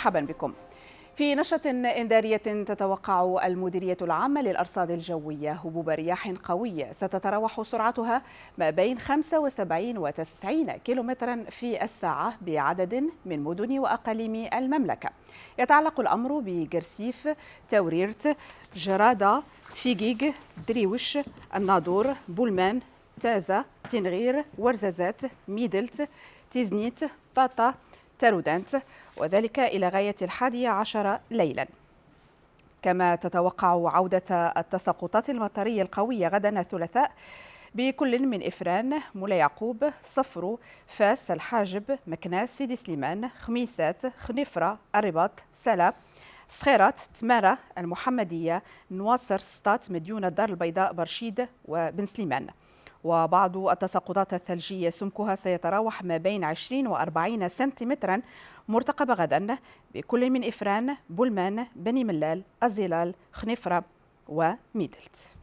مرحبا بكم. في نشرة إنذارية تتوقع المديرية العامة للأرصاد الجوية هبوب رياح قوية ستتراوح سرعتها ما بين 75 و 90 كيلومترا في الساعة بعدد من مدن وأقاليم المملكة. يتعلق الأمر بقرسيف، توريرت، جرادة، فيجيج، دريوش، الناظور، بولمان، تازة، تنغير، ورزازات، ميدلت، تيزنيت، طاطا، تارودانت، وذلك إلى غاية 11 ليلا. كما تتوقع عودة التساقطات المطرية القوية غدا الثلاثاء بكل من إفران، مولا يعقوب، صفرو، فاس، الحاجب، مكناس، سيدي سليمان، خميسات، خنيفرة، الرباط، سلا، صخيرات، تمارة، المحمدية، نواصر، سطات، مديونة، الدار البيضاء، برشيد وبن سليمان. وبعض التساقطات الثلجية سمكها سيتراوح ما بين 20 و 40 سنتيمترا مرتقبة غدا بكل من إفران، بولمان، بني ملال، الزلال، خنيفرة وميدلت.